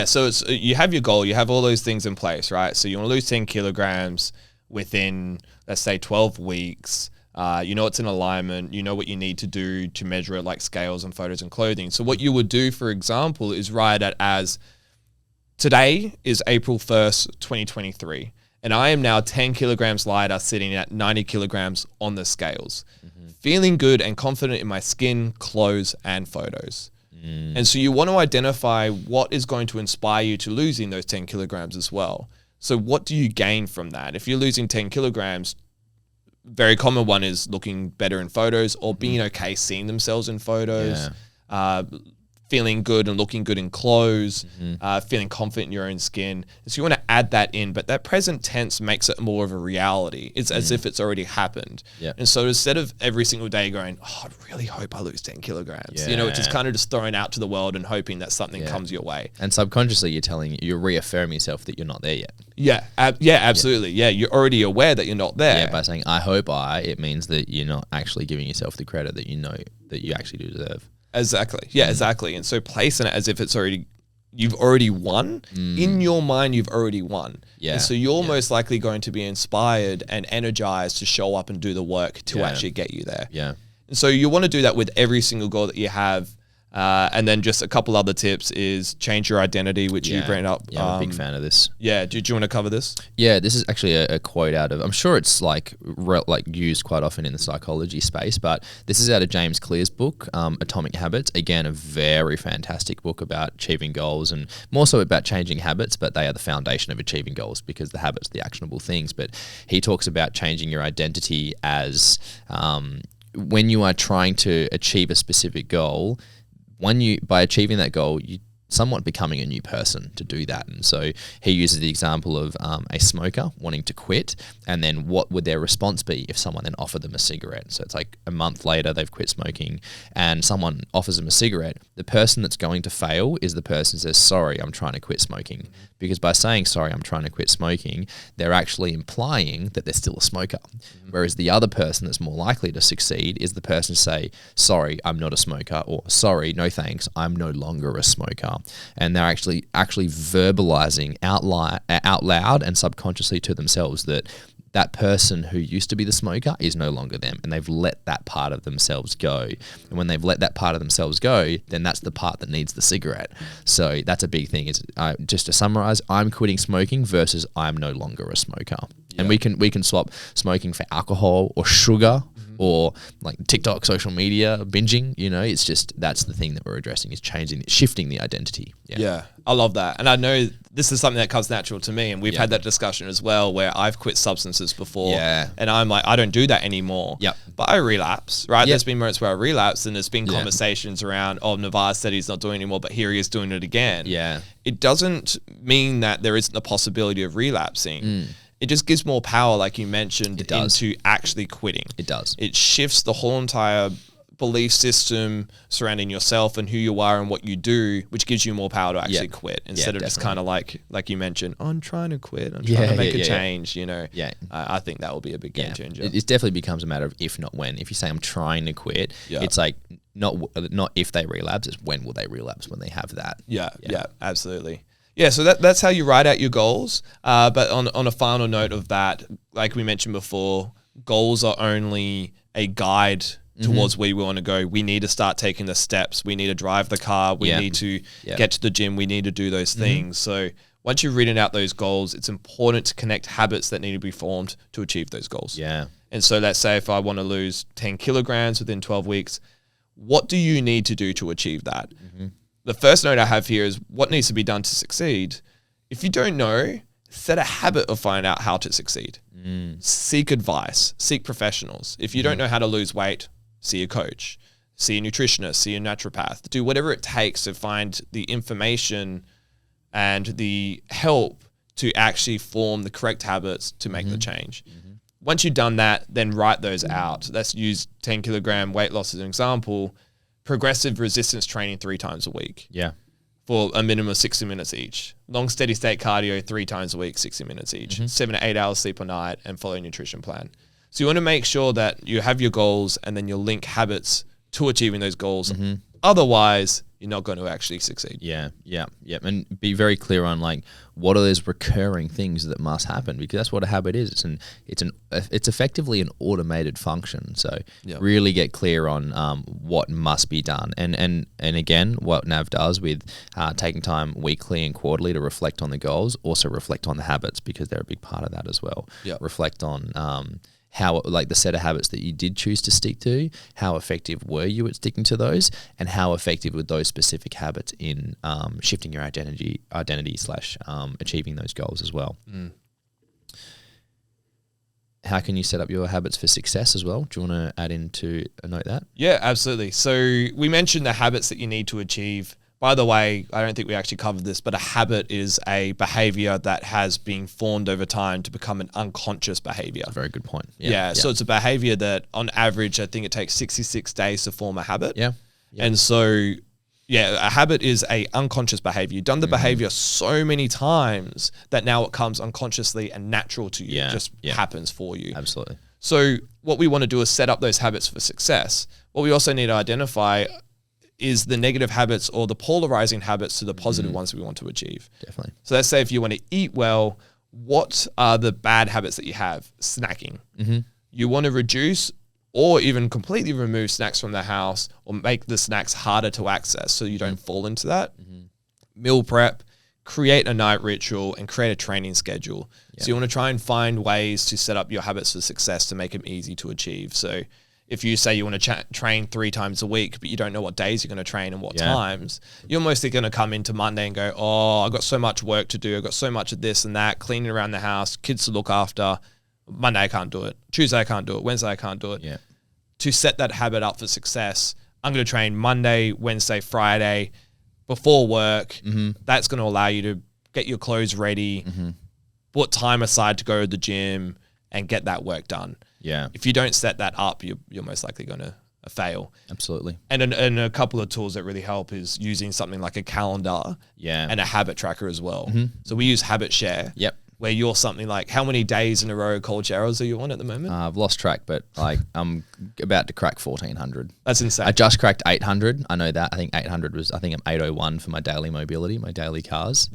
So it's you have your goal, you have all those things in place, right? So you want to lose 10 kilograms within, let's say, 12 weeks. You know it's in alignment. You know what you need to do to measure it, like scales and photos and clothing. So what you would do, for example, is write it as, today is April 1st, 2023, and I am now 10 kilograms lighter, sitting at 90 kilograms on the scales, feeling good and confident in my skin, clothes, and photos. And so you want to identify what is going to inspire you to losing those 10 kilograms as well. So what do you gain from that? If you're losing 10 kilograms, very common one is looking better in photos or being okay seeing themselves in photos, feeling good and looking good in clothes, feeling confident in your own skin. So you want to add that in, but that present tense makes it more of a reality. It's as if it's already happened. Yeah. And so instead of every single day going, oh, I really hope I lose 10 kilograms, you know, it's just kind of just throwing out to the world and hoping that something comes your way. And subconsciously you're reaffirming yourself that you're not there yet. Yeah, absolutely. Yeah, you're already aware that you're not there. Yeah, by saying, I hope it means that you're not actually giving yourself the credit that you know that you actually do deserve. Exactly. Yeah, exactly. And so placing it as if you've already won. In your mind, you've already won. Yeah. And so you're most likely going to be inspired and energized to show up and do the work to actually get you there. Yeah. And so you want to do that with every single goal that you have. And then just a couple other tips is change your identity, which you bring up. Yeah, I'm a big fan of this. Yeah. Do you want to cover this? Yeah, this is actually a quote out of, I'm sure it's like used quite often in the psychology space, but this is out of James Clear's book, Atomic Habits. Again, a very fantastic book about achieving goals and more so about changing habits, but they are the foundation of achieving goals because the habits are the actionable things. But he talks about changing your identity as when you are trying to achieve a specific goal, by achieving that goal, you somewhat becoming a new person to do that. And so he uses the example of a smoker wanting to quit, and then what would their response be if someone then offered them a cigarette? So it's like a month later they've quit smoking and someone offers them a cigarette. The person that's going to fail is the person who says, sorry, I'm trying to quit smoking. Because by saying, sorry, I'm trying to quit smoking, they're actually implying that they're still a smoker. Whereas the other person that's more likely to succeed is the person to say, sorry, I'm not a smoker, or sorry, no thanks, I'm no longer a smoker. And they're actually verbalizing out loud and subconsciously to themselves that person who used to be the smoker is no longer them, and they've let that part of themselves go. And when they've let that part of themselves go, then that's the part that needs the cigarette. So that's a big thing. Is just to summarize, I'm quitting smoking versus I'm no longer a smoker. Yeah. And we can swap smoking for alcohol or sugar or like TikTok, social media, binging. You know, it's just that's the thing that we're addressing is shifting the identity. Yeah, I love that. And I know this is something that comes natural to me. And we've had that discussion as well, where I've quit substances before and I'm like, I don't do that anymore. But I relapse, right? There's been moments where I relapse, and there's been conversations around, Navar said he's not doing it anymore, but here he is doing it again. It doesn't mean that there isn't the possibility of relapsing. It just gives more power, like you mentioned, into actually quitting. It does. It shifts the whole entire belief system surrounding yourself and who you are and what you do, which gives you more power to actually quit instead of just kind of like you mentioned, I'm trying to quit, I'm trying to make a change, you know. I think that will be a big game changer. It definitely becomes a matter of if, not when. If you say I'm trying to quit, it's like not if they relapse, it's when will they relapse, when they have that. Yeah, absolutely. Yeah, so that's how you write out your goals. But on a final note of that, like we mentioned before, goals are only a guide towards where we want to go. We need to start taking the steps. We need to drive the car. We need to get to the gym. We need to do those things. So once you've written out those goals, it's important to connect habits that need to be formed to achieve those goals. And so let's say if I want to lose 10 kilograms within 12 weeks, what do you need to do to achieve that? The first note I have here is what needs to be done to succeed. If you don't know, set a habit of finding out how to succeed. Seek advice, seek professionals. If you don't know how to lose weight, see a coach, see a nutritionist, see a naturopath, do whatever it takes to find the information and the help to actually form the correct habits to make the change. Once you've done that, then write those out. Let's use 10 kilogram weight loss as an example. Progressive resistance training 3 times a week. For a minimum of 60 minutes each. Long steady state cardio 3 times a week, 60 minutes each. 7 to 8 hours sleep a night, and follow a nutrition plan. So you want to make sure that you have your goals and then you'll link habits to achieving those goals. Otherwise, you're not going to actually succeed. And be very clear on like what are those recurring things that must happen, because that's what a habit is. It's effectively an automated function. So really get clear on what must be done. And again, what Nav does with taking time weekly and quarterly to reflect on the goals, also reflect on the habits, because they're a big part of that as well. Reflect on how, like the set of habits that you did choose to stick to, how effective were you at sticking to those, and how effective were those specific habits in shifting your identity / achieving those goals as well. How can you set up your habits for success as well? Do you want to add into a note that? Yeah, absolutely. So we mentioned the habits that you need to achieve. By the way, I don't think we actually covered this, but a habit is a behavior that has been formed over time to become an unconscious behavior. Very good point. So it's a behavior that on average, I think it takes 66 days to form a habit. And so, a habit is a unconscious behavior. You've done the behavior so many times that now it comes unconsciously and natural to you. It just happens for you. Absolutely. So what we want to do is set up those habits for success. What we also need to identify is the negative habits or the polarizing habits to the positive ones we want to achieve. Definitely. So let's say if you want to eat well, what are the bad habits that you have? Snacking. You want to reduce or even completely remove snacks from the house, or make the snacks harder to access so you don't fall into that. Meal prep, create a night ritual, and create a training schedule. So you want to try and find ways to set up your habits for success to make them easy to achieve. So if you say you want to train 3 times a week, but you don't know what days you're going to train and what times, you're mostly going to come into Monday and go, I've got so much work to do. I've got so much of this and that, cleaning around the house, kids to look after. Monday, I can't do it. Tuesday, I can't do it. Wednesday, I can't do it. To set that habit up for success, I'm going to train Monday, Wednesday, Friday before work. That's going to allow you to get your clothes ready, put time aside to go to the gym and get that work done. If you don't set that up, you're most likely going to fail. Absolutely. And a couple of tools that really help is using something like a calendar and a habit tracker as well. So we use Habit Share. Where you're something like, how many days in a row cold showers are you on at the moment? I've lost track, but like I'm about to crack 1,400. That's insane. I just cracked 800. I know that. I think 800 was, I'm 801 for my daily mobility, my daily cars.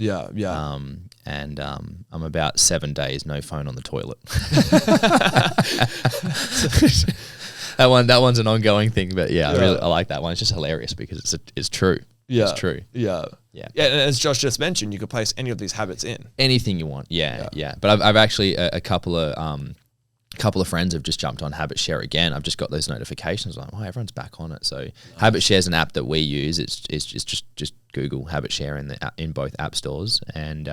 And I'm about 7 days no phone on the toilet. That one's an ongoing thing, but I like that one. It's just hilarious because it's true. It's true. And as Josh just mentioned, you could place any of these habits in. Anything you want. But I've actually a couple of couple of friends have just jumped on Habit Share again. I've just got those notifications like, oh, everyone's back on it. So Habit Share is an app that we use. It's just Google Habit Share in both app stores, and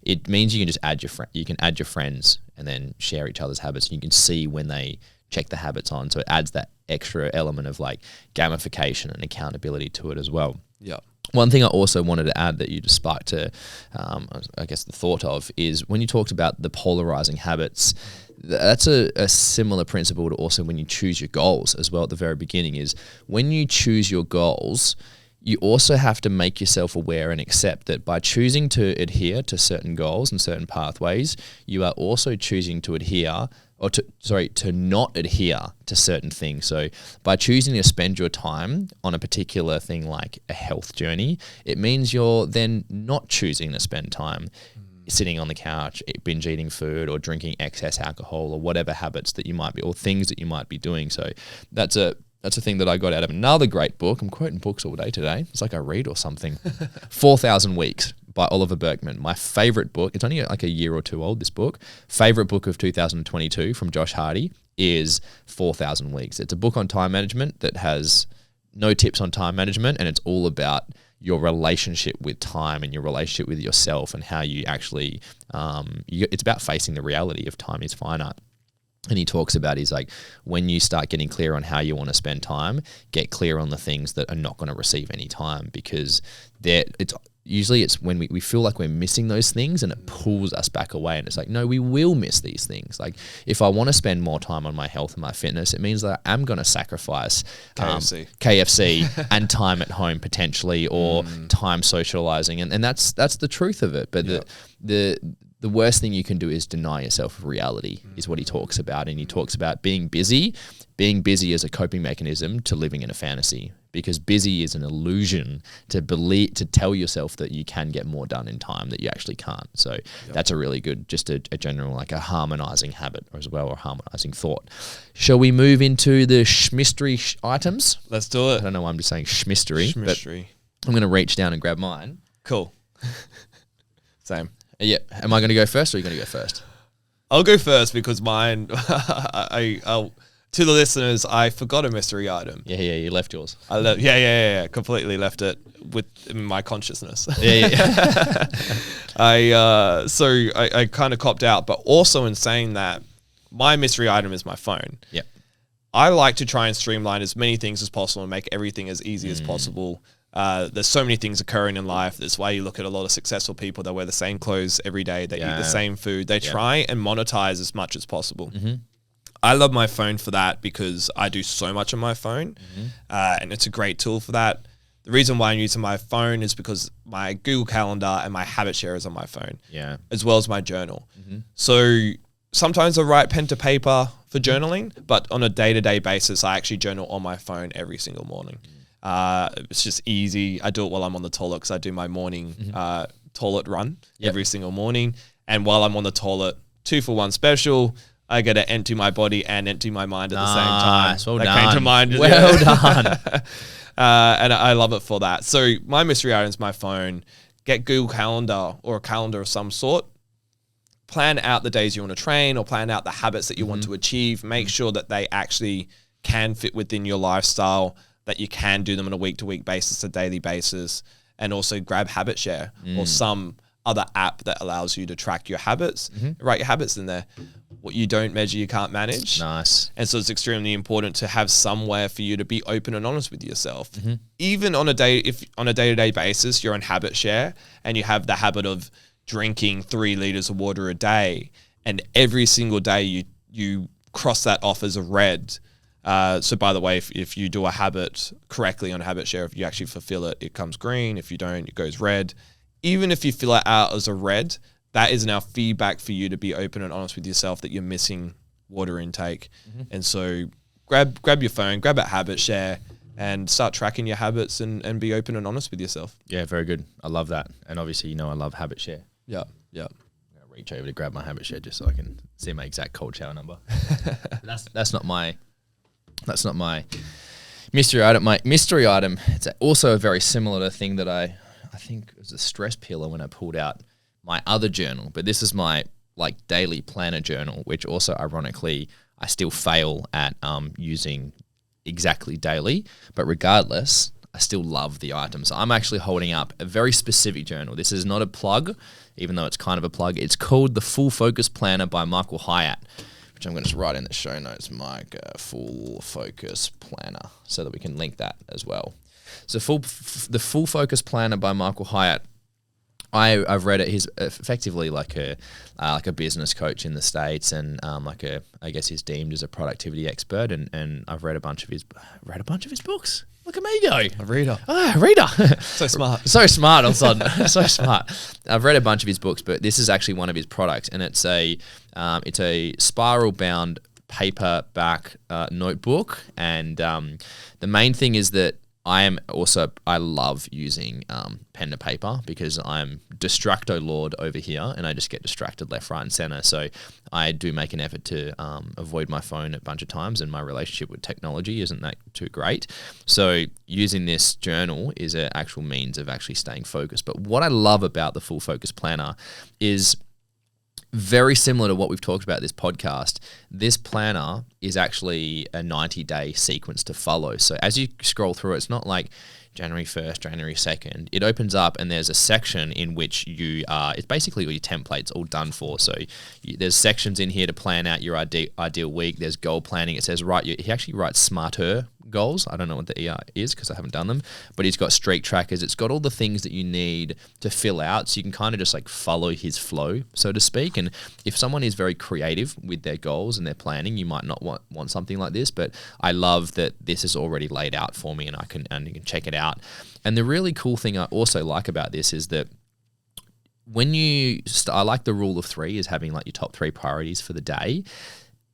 it means you can just add your friends and then share each other's habits. And you can see when they check the habits on. So it adds that extra element of like gamification and accountability to it as well. Yeah. One thing I also wanted to add that you just sparked to, I guess, the thought of is when you talked about the polarizing habits, that's a similar principle to also when you choose your goals as well at the very beginning is when you choose your goals, you also have to make yourself aware and accept that by choosing to adhere to certain goals and certain pathways, you are also choosing to adhere or to not adhere to certain things. So by choosing to spend your time on a particular thing like a health journey, it means you're then not choosing to spend time sitting on the couch, binge eating food or drinking excess alcohol or whatever habits that you might be, or things that you might be doing. So that's a thing that I got out of another great book. I'm quoting books all day today. It's like I read or something. 4,000 Weeks by Oliver Burkeman. My favorite book. It's only like a year or two old, this book. Favorite book of 2022 from Josh Hardy is 4,000 Weeks. It's a book on time management that has no tips on time management, and it's all about your relationship with time and your relationship with yourself and how you actually, it's about facing the reality of time is finite. And he talks about, he's like, when you start getting clear on how you want to spend time, get clear on the things that are not going to receive any time, because it's when we feel like we're missing those things and it pulls us back away. And it's like, no, we will miss these things. Like if I want to spend more time on my health and my fitness, it means that I am going to sacrifice KFC and time at home potentially, or time socializing. And that's the truth of it. But the worst thing you can do is deny yourself of reality, is what he talks about. And he talks about being busy as a coping mechanism to living in a fantasy, because busy is an illusion to tell yourself that you can get more done in time that you actually can't. So that's a really good, just a general, like a harmonizing habit as well, or harmonizing thought. Shall we move into the mystery items? Let's do it. I don't know why I'm just saying mystery, but Mystery. I'm going to reach down and grab mine. Cool. Same. Yeah. Am I going to go first, or are you going to go first? I'll go first because mine, I'll to the listeners, I forgot a mystery item. Yeah, you left yours. Completely left it with my consciousness. Yeah. I kind of copped out, but also in saying that, my mystery item is my phone. Yeah. I like to try and streamline as many things as possible and make everything as easy as possible. There's so many things occurring in life. That's why you look at a lot of successful people that wear the same clothes every day. They eat the same food. They try and monetize as much as possible. I love my phone for that because I do so much on my phone, and it's a great tool for that. The reason why I'm using my phone is because my Google Calendar and my Habit Share is on my phone, as well as my journal. So sometimes I write pen to paper for journaling, but on a day-to-day basis, I actually journal on my phone every single morning. It's just easy. I do it while I'm on the toilet because I do my morning toilet run every single morning. And while I'm on the toilet, 2-for-1 special, I get to empty my body and empty my mind at the same time. Well that done. came to mind. Well done. And I love it for that. So my mystery item is my phone. Get Google Calendar or a calendar of some sort. Plan out the days you want to train or plan out the habits that you want to achieve. Make sure that they actually can fit within your lifestyle, that you can do them on a week-to-week basis, a daily basis, and also grab Habit Share or some other app that allows you to track your habits. Write your habits in there. What you don't measure, you can't manage. Nice. And so it's extremely important to have somewhere for you to be open and honest with yourself. Even on a day-to-day basis, you're on Habit Share and you have the habit of drinking 3 liters of water a day, and every single day you cross that off as a red. So by the way, if you do a habit correctly on Habit Share, if you actually fulfill it, it comes green. If you don't, it goes red. Even if you fill it out as a red, that is now feedback for you to be open and honest with yourself that you're missing water intake. And so grab your phone, grab a Habit Share, and start tracking your habits and be open and honest with yourself. Yeah, very good. I love that. And obviously, I love Habit Share. Yeah. I'm going to reach over to grab my Habit Share just so I can see my exact cold shower number. That's not my mystery item. My mystery item, it's also a very similar thing that I think it was a stress pillar when I pulled out my other journal. But this is my like daily planner journal, which also ironically I still fail at using exactly daily, but regardless, I still love the items. I'm actually holding up a very specific journal. This is not a plug, even though it's kind of a plug. It's called the Full Focus Planner by Michael Hyatt, which I'm going to write in the show notes, Mike, Full Focus Planner, so that we can link that as well. So the Full Focus Planner by Michael Hyatt, I've read it. He's effectively like a business coach in the States, and I guess he's deemed as a productivity expert. And I've read a bunch of his books. Look at me go, A reader. a reader. So smart. So smart, all of a sudden. So smart. I've read a bunch of his books, but this is actually one of his products, and it's a spiral bound paperback notebook. And the main thing is that I love using pen to paper because I'm distracto lord over here and I just get distracted left, right and center. So I do make an effort to avoid my phone a bunch of times, and my relationship with technology isn't that too great. So using this journal is an actual means of actually staying focused. But what I love about the Full Focus Planner is very similar to what we've talked about this podcast. This planner is actually a 90-day sequence to follow. So as you scroll through, it's not like January 1st, January 2nd. It opens up and there's a section in which it's basically all your templates all done for. So there's sections in here to plan out your ideal week. There's goal planning. It says, he actually writes SMART goals. I don't know what the ER is because I haven't done them, but he's got streak trackers. It's got all the things that you need to fill out, so you can kind of just like follow his flow, so to speak. And if someone is very creative with their goals and their planning, you might not want something like this, but I love that this is already laid out for me, and you can check it out. And the really cool thing I also like about this is that when I like the rule of 3 is having like your top 3 priorities for the day.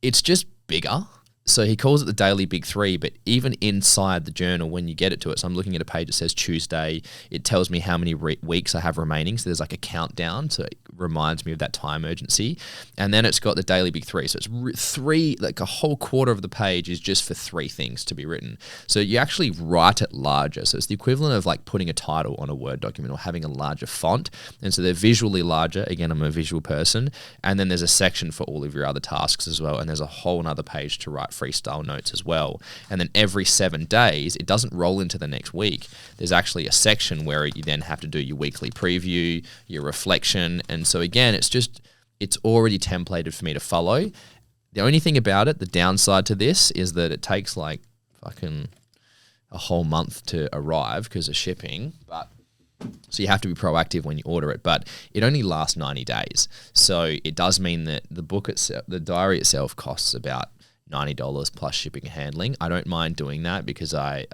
It's just bigger. So he calls it the daily big 3, but even inside the journal, when you get it to it, so I'm looking at a page that says Tuesday, it tells me how many weeks I have remaining. So there's like a countdown, so it reminds me of that time urgency. And then it's got the daily big 3. So it's 3, like a whole quarter of the page is just for 3 things to be written. So you actually write it larger. So it's the equivalent of like putting a title on a Word document or having a larger font. And so they're visually larger. Again, I'm a visual person. And then there's a section for all of your other tasks as well. And there's a whole other page to write freestyle notes as well. And then every 7 days, it doesn't roll into the next week. There's actually a section where you then have to do your weekly preview, your reflection. And so again, it's already templated for me to follow. The only thing about it, the downside to this, is that it takes like fucking a whole month to arrive because of shipping. So you have to be proactive when you order it, but it only lasts 90 days. So it does mean that the book itself, the diary itself, costs about $90 plus shipping and handling. I don't mind doing that because I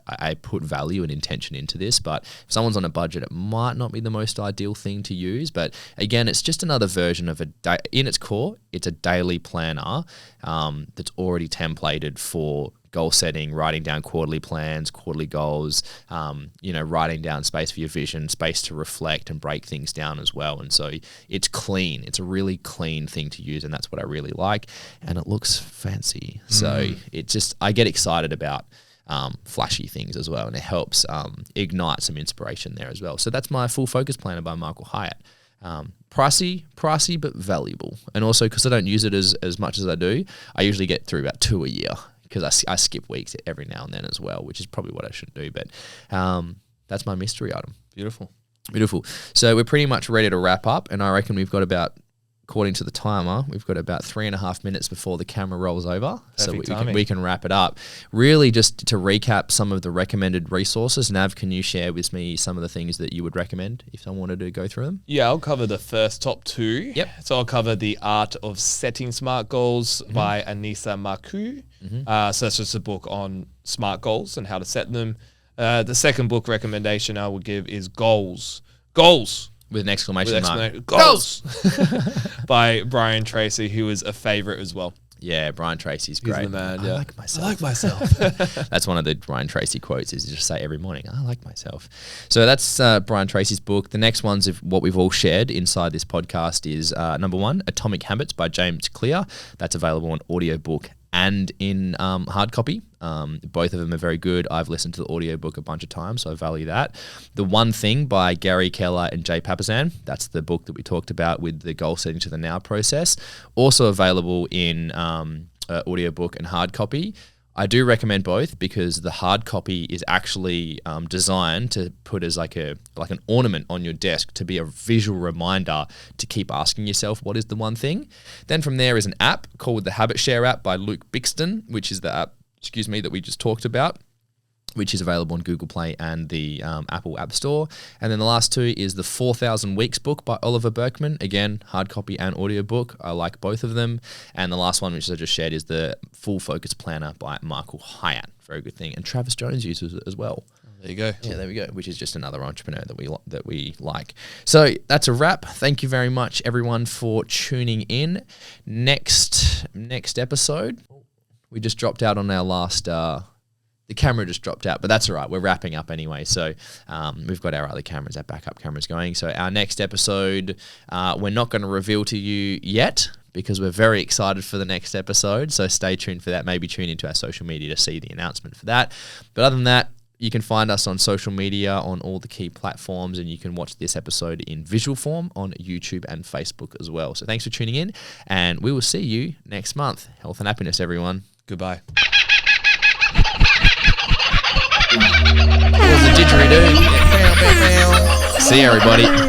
put value and intention into this, but if someone's on a budget, it might not be the most ideal thing to use. But again, it's just another version of in its core, it's a daily planner that's already templated for goal setting, writing down quarterly plans, quarterly goals, writing down space for your vision, space to reflect and break things down as well. And so it's clean. It's a really clean thing to use, and that's what I really like. And it looks fancy. So I get excited about flashy things as well, and it helps ignite some inspiration there as well. So that's my Full Focus Planner by Michael Hyatt. Pricey, but valuable. And also because I don't use it as much as I do, I usually get through about 2 a year, because I skip weeks every now and then as well, which is probably what I shouldn't do. But that's my mystery item. Beautiful. So we're pretty much ready to wrap up, and I reckon we've got about, according to the timer, we've got about 3.5 minutes before the camera rolls over. Perfect so timing. we can wrap it up. Really, just to recap some of the recommended resources, Nav, can you share with me some of the things that you would recommend if someone wanted to go through them? Yeah, I'll cover the first top 2. Yep. So I'll cover The Art of Setting SMART Goals by Anissa Marcoux. So that's just a book on SMART goals and how to set them. The second book recommendation I would give is Goals. With an exclamation mark. Goals! By Brian Tracy, who is a favorite as well. Yeah, Brian Tracy's great. He's the man, yeah. I like myself. That's one of the Brian Tracy quotes, is you just say every morning, I like myself. So that's Brian Tracy's book. The next ones of what we've all shared inside this podcast is number 1, Atomic Habits by James Clear. That's available on audiobook and in hard copy. Both of them are very good. I've listened to the audiobook a bunch of times, so I value that. The One Thing by Gary Keller and Jay Papasan, that's the book that we talked about with the goal setting to the now process, also available in audiobook and hard copy. I do recommend both because the hard copy is actually designed to put as like an ornament on your desk to be a visual reminder to keep asking yourself what is the one thing. Then from there is an app called the Habit Share app by Luke Bixton, which is the app, that we just talked about, which is available on Google Play and the Apple App Store. And then the last two is the 4,000 Weeks book by Oliver Burkeman. Again, hard copy and audiobook. I like both of them. And the last one, which I just shared, is the Full Focus Planner by Michael Hyatt. Very good thing. And Travis Jones uses it as well. There you go. Yeah, there we go. Which is just another entrepreneur that we like. So that's a wrap. Thank you very much, everyone, for tuning in. Next episode, we just dropped out on our last... the camera just dropped out, but that's all right. We're wrapping up anyway. So we've got our other cameras, our backup cameras going. So our next episode, we're not going to reveal to you yet because we're very excited for the next episode. So stay tuned for that. Maybe tune into our social media to see the announcement for that. But other than that, you can find us on social media on all the key platforms, and you can watch this episode in visual form on YouTube and Facebook as well. So thanks for tuning in, and we will see you next month. Health and happiness, everyone. Goodbye. What was the didgeridoo? See you, everybody.